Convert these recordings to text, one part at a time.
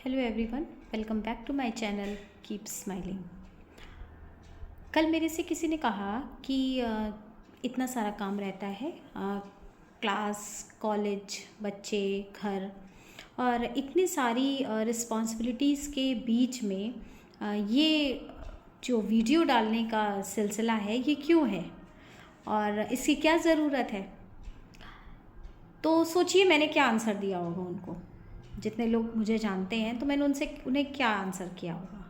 Hello everyone, welcome back to my channel keep smiling. कल मेरे से किसी ने कहा कि इतना सारा काम रहता है, क्लास, कॉलेज, बच्चे, घर और इतनी सारी रिस्पॉन्सिबिलिटीज़ के बीच में ये जो वीडियो डालने का सिलसिला है ये क्यों है और इसकी क्या ज़रूरत है। तो सोचिए मैंने क्या आंसर दिया होगा उनको। जितने लोग मुझे जानते हैं तो मैंने उन्हें क्या आंसर किया होगा।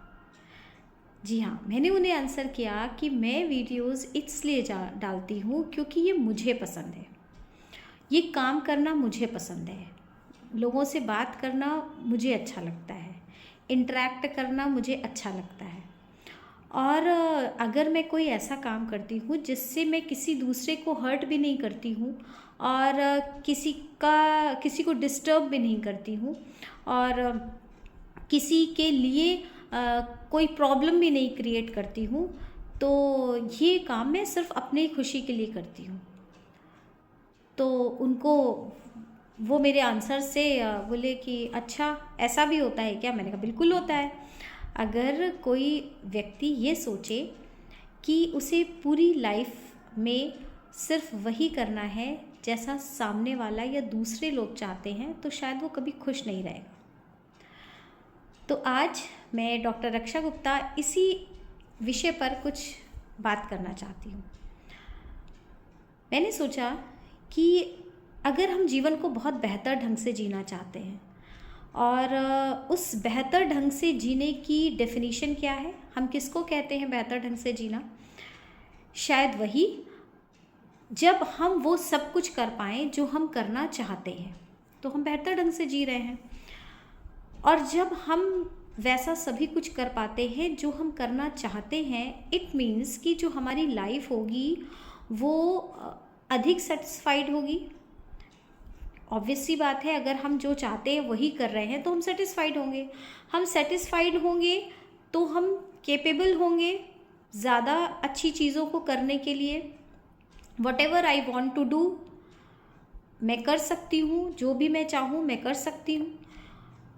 जी हाँ, मैंने उन्हें आंसर किया कि मैं वीडियोस इसलिए डालती हूँ क्योंकि ये मुझे पसंद है, ये काम करना मुझे पसंद है, लोगों से बात करना मुझे अच्छा लगता है, इंटरेक्ट करना मुझे अच्छा लगता है। और अगर मैं कोई ऐसा काम करती हूँ जिससे मैं किसी दूसरे को हर्ट भी नहीं करती हूँ और किसी को डिस्टर्ब भी नहीं करती हूँ और किसी के लिए कोई प्रॉब्लम भी नहीं क्रिएट करती हूँ, तो ये काम मैं सिर्फ अपनी खुशी के लिए करती हूँ। तो उनको वो मेरे आंसर से बोले कि अच्छा ऐसा भी होता है क्या। मैंने कहा बिल्कुल होता है। अगर कोई व्यक्ति ये सोचे कि उसे पूरी लाइफ में सिर्फ वही करना है जैसा सामने वाला या दूसरे लोग चाहते हैं, तो शायद वो कभी खुश नहीं रहेगा। तो आज मैं डॉक्टर रक्षा गुप्ता इसी विषय पर कुछ बात करना चाहती हूँ। मैंने सोचा कि अगर हम जीवन को बहुत बेहतर ढंग से जीना चाहते हैं और उस बेहतर ढंग से जीने की डेफिनेशन क्या है, हम किसको कहते हैं बेहतर ढंग से जीना, शायद वही जब हम वो सब कुछ कर पाएँ जो हम करना चाहते हैं तो हम बेहतर ढंग से जी रहे हैं। और जब हम वैसा सभी कुछ कर पाते हैं जो हम करना चाहते हैं, इट मीन्स कि जो हमारी लाइफ होगी वो अधिक सेटिस्फाइड होगी। ऑब्वियस सी बात है, अगर हम जो चाहते हैं वही कर रहे हैं तो हम सेटिस्फाइड होंगे। हम सेटिस्फाइड होंगे तो हम केपेबल होंगे ज़्यादा अच्छी चीज़ों को करने के लिए। Whatever I want to do मैं कर सकती हूँ, जो भी मैं चाहूँ मैं कर सकती हूँ।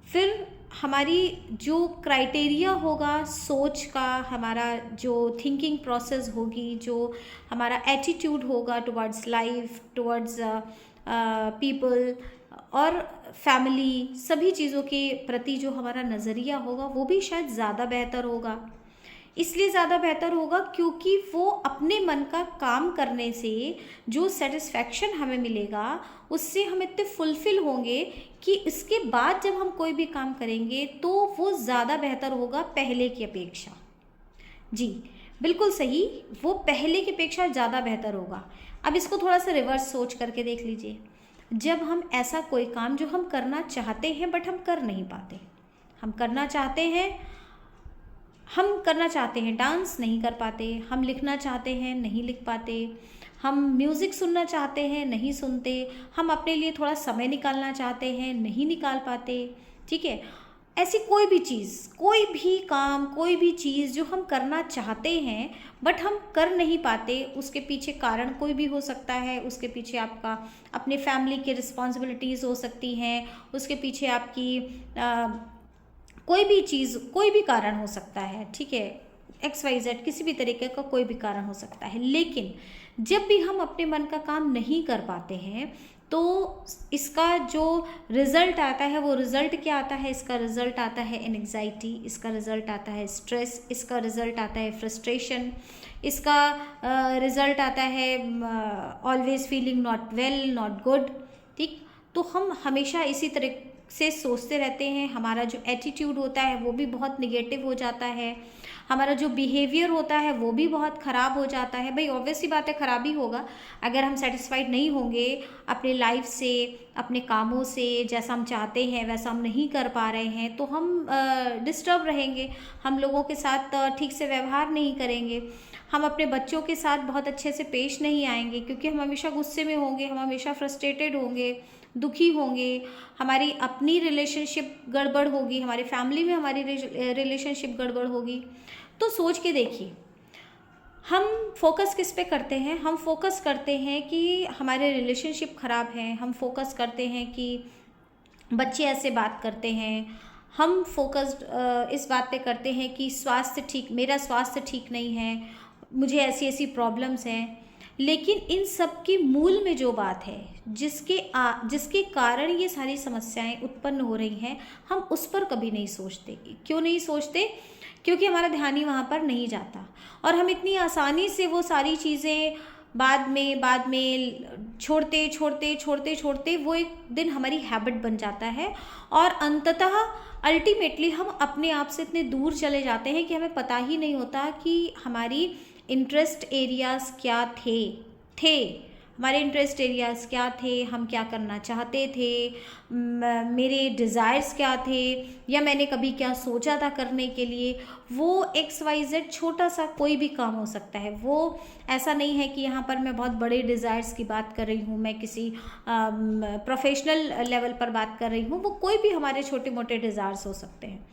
फिर हमारी जो क्राइटेरिया होगा सोच का, हमारा जो थिंकिंग प्रोसेस होगी, जो हमारा एटीट्यूड होगा टुवर्ड्स लाइफ, टुवर्ड्स पीपल और फैमिली, सभी चीज़ों के प्रति जो हमारा नज़रिया होगा वो भी शायद ज़्यादा बेहतर होगा। इसलिए ज़्यादा बेहतर होगा क्योंकि वो अपने मन का काम करने से जो सेटिस्फैक्शन हमें मिलेगा उससे हम इतने फुलफिल होंगे कि इसके बाद जब हम कोई भी काम करेंगे तो वो ज़्यादा बेहतर होगा पहले की अपेक्षा। जी बिल्कुल सही, वो पहले की अपेक्षा ज़्यादा बेहतर होगा। अब इसको थोड़ा सा रिवर्स सोच करके देख लीजिए। जब हम ऐसा कोई काम जो हम करना चाहते हैं बट हम कर नहीं पाते, हम करना चाहते हैं डांस नहीं कर पाते, हम लिखना चाहते हैं नहीं लिख पाते, हम म्यूज़िक सुनना चाहते हैं नहीं सुनते, हम अपने लिए थोड़ा समय निकालना चाहते हैं नहीं निकाल पाते। ठीक है, ऐसी कोई भी चीज़, कोई भी काम, कोई भी चीज़ जो हम करना चाहते हैं बट हम कर नहीं पाते, उसके पीछे कारण कोई भी हो सकता है। उसके पीछे आपका अपने फैमिली की रिस्पॉन्सिबिलिटीज़ हो सकती हैं, उसके पीछे आपकी कोई भी चीज़, कोई भी कारण हो सकता है। ठीक है, XYZ किसी भी तरीके का कोई भी कारण हो सकता है। लेकिन जब भी हम अपने मन का काम नहीं कर पाते हैं तो इसका जो रिज़ल्ट आता है, वो रिज़ल्ट क्या आता है? इसका रिज़ल्ट आता है एंग्जाइटी, इसका रिज़ल्ट आता है स्ट्रेस, इसका रिज़ल्ट आता है फ्रस्ट्रेशन, इसका रिज़ल्ट आता है always feeling not well, not good. ठीक, तो हम हमेशा इसी तरह से सोचते रहते हैं। हमारा जो एटीट्यूड होता है वो भी बहुत निगेटिव हो जाता है, हमारा जो बिहेवियर होता है वो भी बहुत ख़राब हो जाता है। भाई ऑब्वियस सी बात है, ख़राब ही होगा। अगर हम सेटिस्फाइड नहीं होंगे अपने लाइफ से, अपने कामों से, जैसा हम चाहते हैं वैसा हम नहीं कर पा रहे हैं, तो हम डिस्टर्ब रहेंगे, हम लोगों के साथ ठीक से व्यवहार नहीं करेंगे, हम अपने बच्चों के साथ बहुत अच्छे से पेश नहीं आएंगे क्योंकि हम हमेशा गुस्से में होंगे, हम हमेशा फ्रस्ट्रेटेड होंगे, दुखी होंगे, हमारी अपनी रिलेशनशिप गड़बड़ होगी, हमारी फैमिली में हमारी रिलेशनशिप गड़बड़ होगी। तो सोच के देखिए, हम फोकस किस पे करते हैं? हम फोकस करते हैं कि हमारे रिलेशनशिप ख़राब हैं, हम फोकस करते हैं कि बच्चे ऐसे बात करते हैं, हम फोकस्ड इस बात पे करते हैं कि मेरा स्वास्थ्य ठीक नहीं है, मुझे ऐसी ऐसी प्रॉब्लम्स हैं। लेकिन इन सब की मूल में जो बात है, जिसके कारण ये सारी समस्याएं उत्पन्न हो रही हैं, हम उस पर कभी नहीं सोचते। क्यों नहीं सोचते? क्योंकि हमारा ध्यान ही वहाँ पर नहीं जाता, और हम इतनी आसानी से वो सारी चीज़ें बाद में छोड़ते वो एक दिन हमारी हैबिट बन जाता है, और अंततः अल्टीमेटली हम अपने आप से इतने दूर चले जाते हैं कि हमें पता ही नहीं होता कि हमारी इंटरेस्ट एरियाज़ क्या थे हमारे इंटरेस्ट एरियाज़ क्या थे, हम क्या करना चाहते थे, मेरे डिज़ायर्स क्या थे, या मैंने कभी क्या सोचा था करने के लिए। वो XYZ छोटा सा कोई भी काम हो सकता है। वो ऐसा नहीं है कि यहाँ पर मैं बहुत बड़े डिज़ायर्स की बात कर रही हूँ, मैं किसी प्रोफेशनल लेवल पर बात कर रही हूँ। वो कोई भी हमारे छोटे मोटे डिज़ायर्स हो सकते हैं।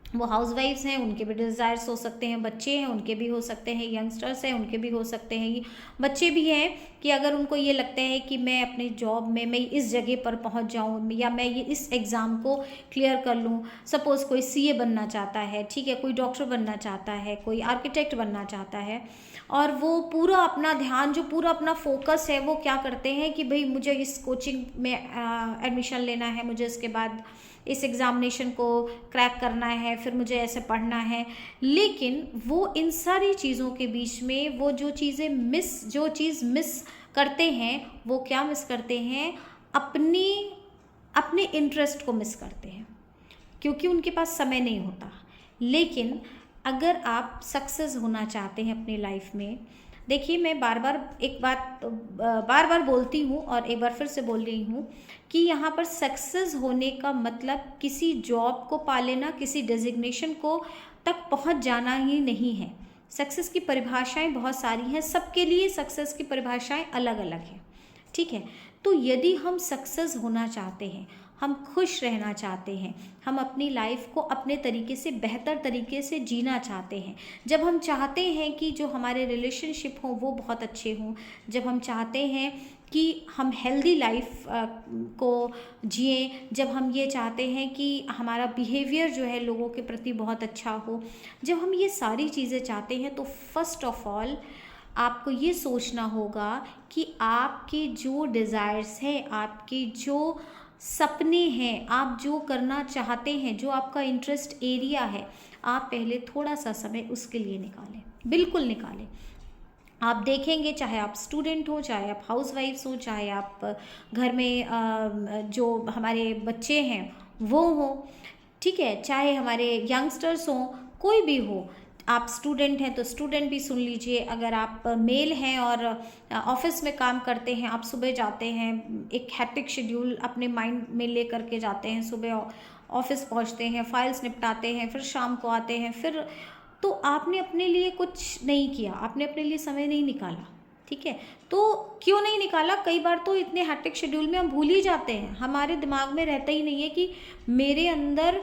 वो हाउसवाइफ्स हैं, उनके भी डिज़ायर्स हो सकते हैं, बच्चे हैं उनके भी हो सकते हैं, यंगस्टर्स हैं उनके भी हो सकते हैं, बच्चे भी हैं कि अगर उनको ये लगता है कि मैं अपने जॉब में मैं इस जगह पर पहुंच जाऊं, या मैं ये इस एग्ज़ाम को क्लियर कर लूं। सपोज़ कोई CA बनना चाहता है, ठीक है, कोई डॉक्टर बनना चाहता है, कोई आर्किटेक्ट बनना चाहता है, और वो पूरा अपना ध्यान, जो पूरा अपना फोकस है, वो क्या करते हैं कि भाई मुझे इस कोचिंग में एडमिशन लेना है, मुझे इसके बाद इस एग्ज़ामिनेशन को क्रैक करना है, फिर मुझे ऐसे पढ़ना है। लेकिन वो इन सारी चीज़ों के बीच में वो जो चीज़ मिस करते हैं, वो क्या मिस करते हैं? अपने इंटरेस्ट को मिस करते हैं, क्योंकि उनके पास समय नहीं होता। लेकिन अगर आप सक्सेस होना चाहते हैं अपनी लाइफ में, देखिए मैं बार बार बोलती हूँ और एक बार फिर से बोल रही हूँ कि यहाँ पर सक्सेस होने का मतलब किसी जॉब को पा लेना, किसी डेजिग्नेशन को तक पहुँच जाना ही नहीं है। सक्सेस की परिभाषाएं बहुत सारी हैं, सबके लिए सक्सेस की परिभाषाएं अलग अलग हैं, ठीक है। तो यदि हम सक्सेस होना चाहते हैं, हम खुश रहना चाहते हैं, हम अपनी लाइफ को अपने तरीके से, बेहतर तरीके से जीना चाहते हैं, जब हम चाहते हैं कि जो हमारे रिलेशनशिप हों वो बहुत अच्छे हों, जब हम चाहते हैं कि हम हेल्दी लाइफ को जिएं, जब हम ये चाहते हैं कि हमारा बिहेवियर जो है लोगों के प्रति बहुत अच्छा हो, जब हम ये सारी चीज़ें चाहते हैं, तो फर्स्ट ऑफ ऑल आपको ये सोचना होगा कि आपके जो डिज़ायर्स हैं, आपके जो सपने हैं, आप जो करना चाहते हैं, जो आपका इंटरेस्ट एरिया है, आप पहले थोड़ा सा समय उसके लिए निकालें, बिल्कुल निकालें। आप देखेंगे, चाहे आप स्टूडेंट हो, चाहे आप हाउसवाइफ्स हो, चाहे आप घर में जो हमारे बच्चे हैं वो हो, ठीक है, चाहे हमारे यंगस्टर्स हों, कोई भी हो। आप स्टूडेंट हैं तो स्टूडेंट भी सुन लीजिए, अगर आप मेल हैं और ऑफिस में काम करते हैं, आप सुबह जाते हैं, एक हैप्टिक शेड्यूल अपने माइंड में ले करके जाते हैं, सुबह ऑफिस पहुंचते हैं, फाइल्स निपटाते हैं, फिर शाम को आते हैं, फिर तो आपने अपने लिए कुछ नहीं किया, आपने अपने लिए समय नहीं निकाला, ठीक है। तो क्यों नहीं निकाला? कई बार तो इतने हैक्टिक शेड्यूल में हम भूल ही जाते हैं, हमारे दिमाग में रहता ही नहीं है कि मेरे अंदर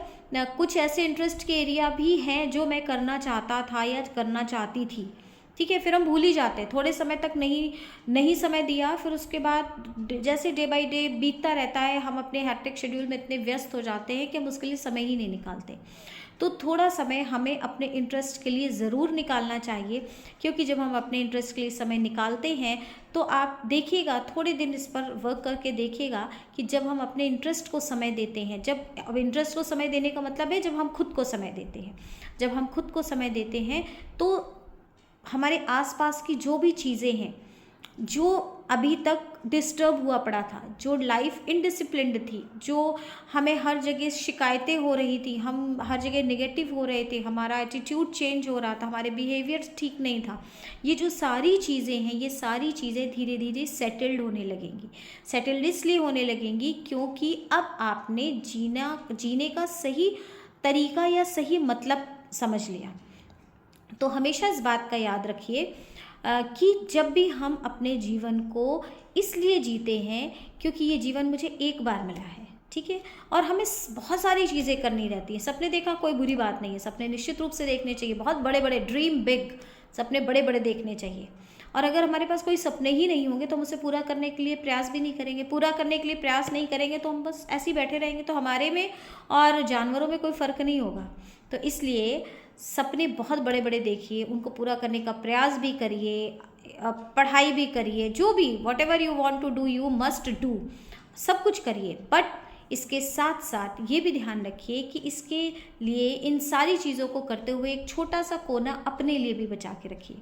कुछ ऐसे इंटरेस्ट के एरिया भी हैं जो मैं करना चाहता था या करना चाहती थी, ठीक है। फिर हम भूल ही जाते हैं, थोड़े समय तक नहीं समय दिया, फिर उसके बाद जैसे डे बाय डे बीतता रहता है, हम अपने हैक्टिक शेड्यूल में इतने व्यस्त हो जाते हैं कि हम उसके लिए समय ही नहीं निकालते। तो थोड़ा समय हमें अपने इंटरेस्ट के लिए ज़रूर निकालना चाहिए, क्योंकि जब हम अपने इंटरेस्ट के लिए समय निकालते हैं तो आप देखिएगा, थोड़े दिन इस पर वर्क करके देखिएगा कि जब हम अपने इंटरेस्ट को समय देते हैं, अब इंटरेस्ट को समय देने का मतलब है जब हम खुद को समय देते हैं, जब हम खुद को समय देते हैं तो हमारे आसपास की जो भी चीज़ें हैं, जो अभी तक डिस्टर्ब हुआ पड़ा था, जो लाइफ इनडिसिप्लिन्ड थी, जो हमें हर जगह शिकायतें हो रही थी, हम हर जगह नेगेटिव हो रहे थे, हमारा एटीट्यूड चेंज हो रहा था, हमारे बिहेवियर ठीक नहीं था, ये जो सारी चीज़ें हैं, ये सारी चीज़ें धीरे धीरे सेटल्ड होने लगेंगी। सेटल्ड इसलिए होने लगेंगी क्योंकि अब आपने जीने का सही तरीका या सही मतलब समझ लिया। तो हमेशा इस बात का याद रखिए कि जब भी हम अपने जीवन को इसलिए जीते हैं क्योंकि ये जीवन मुझे एक बार मिला है, ठीक है, और हमें बहुत सारी चीज़ें करनी रहती हैं। सपने देखना कोई बुरी बात नहीं है, सपने निश्चित रूप से देखने चाहिए, बहुत बड़े बड़े ड्रीम बिग, सपने बड़े बड़े देखने चाहिए, और अगर हमारे पास कोई सपने ही नहीं होंगे तो हम उसे पूरा करने के लिए प्रयास भी नहीं करेंगे। पूरा करने के लिए प्रयास नहीं करेंगे तो हम बस ऐसे ही बैठे रहेंगे, तो हमारे में और जानवरों में कोई फ़र्क नहीं होगा। तो इसलिए सपने बहुत बड़े बड़े देखिए, उनको पूरा करने का प्रयास भी करिए, पढ़ाई भी करिए, जो भी whatever you want to do you must do, सब कुछ करिए। बट इसके साथ साथ ये भी ध्यान रखिए कि इसके लिए, इन सारी चीज़ों को करते हुए, एक छोटा सा कोना अपने लिए भी बचा के रखिए।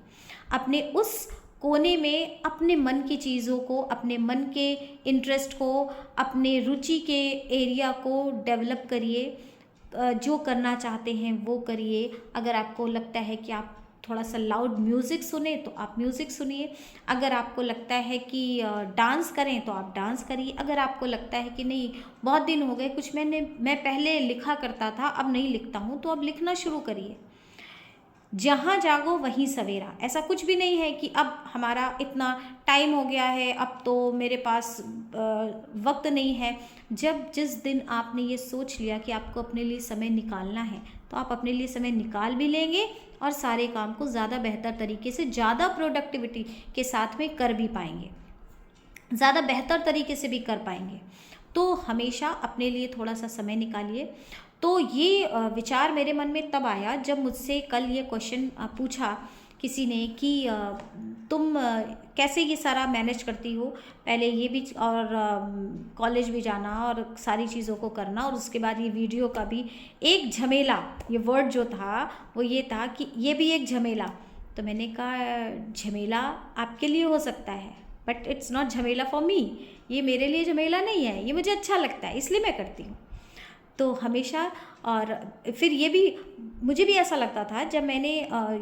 अपने उस कोने में अपने मन की चीज़ों को, अपने मन के इंटरेस्ट को, अपने रुचि के एरिया को डेवलप करिए। जो करना चाहते हैं वो करिए। अगर आपको लगता है कि आप थोड़ा सा लाउड म्यूज़िक सुने तो आप म्यूज़िक सुनिए। अगर आपको लगता है कि डांस करें तो आप डांस करिए। अगर आपको लगता है कि नहीं, बहुत दिन हो गए, कुछ मैं पहले लिखा करता था अब नहीं लिखता हूँ, तो अब लिखना शुरू करिए। जहाँ जागो वहीं सवेरा। ऐसा कुछ भी नहीं है कि अब हमारा इतना टाइम हो गया है, अब तो मेरे पास वक्त नहीं है। जिस दिन आपने ये सोच लिया कि आपको अपने लिए समय निकालना है, तो आप अपने लिए समय निकाल भी लेंगे और सारे काम को ज़्यादा बेहतर तरीके से, ज़्यादा प्रोडक्टिविटी के साथ में कर भी पाएंगे, ज़्यादा बेहतर तरीके से भी कर पाएंगे। तो हमेशा अपने लिए थोड़ा सा समय निकालिए। तो ये विचार मेरे मन में तब आया जब मुझसे कल ये क्वेश्चन पूछा किसी ने कि तुम कैसे ये सारा मैनेज करती हो, पहले ये भी और कॉलेज भी जाना और सारी चीज़ों को करना, और उसके बाद ये वीडियो का भी एक झमेला। ये वर्ड जो था वो ये था कि ये भी एक झमेला। तो मैंने कहा झमेला आपके लिए हो सकता है, बट इट्स नॉट झमेला फॉर मी। ये मेरे लिए झमेला नहीं है, ये मुझे अच्छा लगता है इसलिए मैं करती हूँ। तो हमेशा, और फिर ये भी मुझे भी ऐसा लगता था जब मैंने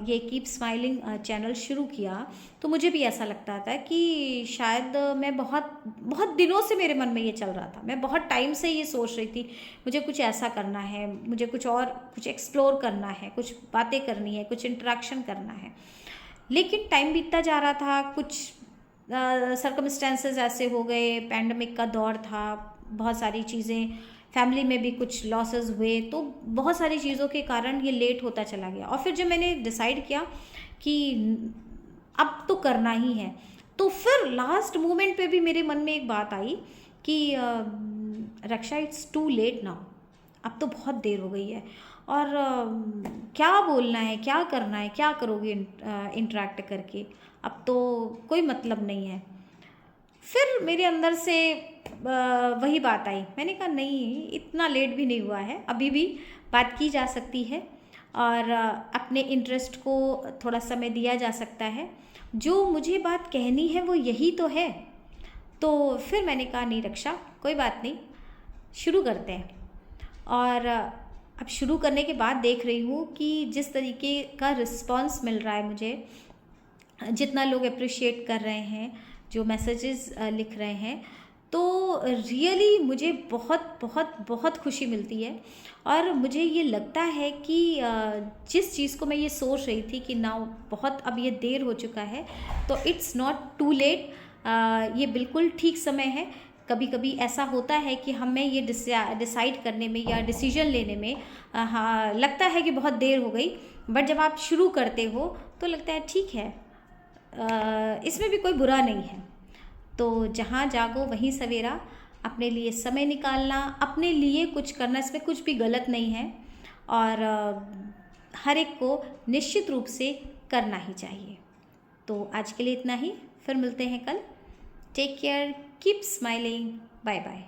ये कीप स्माइलिंग चैनल शुरू किया, तो मुझे भी ऐसा लगता था कि शायद मैं बहुत दिनों से मेरे मन में ये चल रहा था। मैं बहुत टाइम से ये सोच रही थी मुझे कुछ ऐसा करना है, मुझे कुछ एक्सप्लोर करना है, कुछ बातें करनी है, कुछ इंटरेक्शन करना है। लेकिन टाइम बीतता जा रहा था, कुछ सर्कमस्टेंसेस ऐसे हो गए, पैंडमिक का दौर था, बहुत सारी चीज़ें, फैमिली में भी कुछ लॉसेस हुए, तो बहुत सारी चीज़ों के कारण ये लेट होता चला गया। और फिर जब मैंने डिसाइड किया कि अब तो करना ही है, तो फिर लास्ट मोमेंट पे भी मेरे मन में एक बात आई कि रक्षा, इट्स टू लेट नाउ। अब तो बहुत देर हो गई है, और क्या बोलना है, क्या करना है, क्या करोगे इंटरेक्ट करके, अब तो कोई मतलब नहीं है। फिर मेरे अंदर से वही बात आई, मैंने कहा नहीं, इतना लेट भी नहीं हुआ है, अभी भी बात की जा सकती है और अपने इंटरेस्ट को थोड़ा समय दिया जा सकता है। जो मुझे बात कहनी है वो यही तो है। तो फिर मैंने कहा नहीं रक्षा, कोई बात नहीं, शुरू करते हैं। और अब शुरू करने के बाद देख रही हूँ कि जिस तरीके का रिस्पांस मिल रहा है मुझे, जितना लोग अप्रिशिएट कर रहे हैं, जो मैसेजेस लिख रहे हैं, तो रियली मुझे बहुत बहुत बहुत खुशी मिलती है। और मुझे ये लगता है कि जिस चीज़ को मैं ये सोच रही थी कि ना बहुत अब ये देर हो चुका है, तो इट्स नॉट टू लेट, ये बिल्कुल ठीक समय है। कभी कभी ऐसा होता है कि हमें ये डिसाइड करने में या डिसीजन लेने में हाँ लगता है कि बहुत देर हो गई, बट जब आप शुरू करते हो तो लगता है ठीक है, इसमें भी कोई बुरा नहीं है। तो जहाँ जागो वहीं सवेरा, अपने लिए समय निकालना, अपने लिए कुछ करना, इसमें कुछ भी गलत नहीं है, और हर एक को निश्चित रूप से करना ही चाहिए। तो आज के लिए इतना ही, फिर मिलते हैं कल। Take care, keep smiling, bye bye.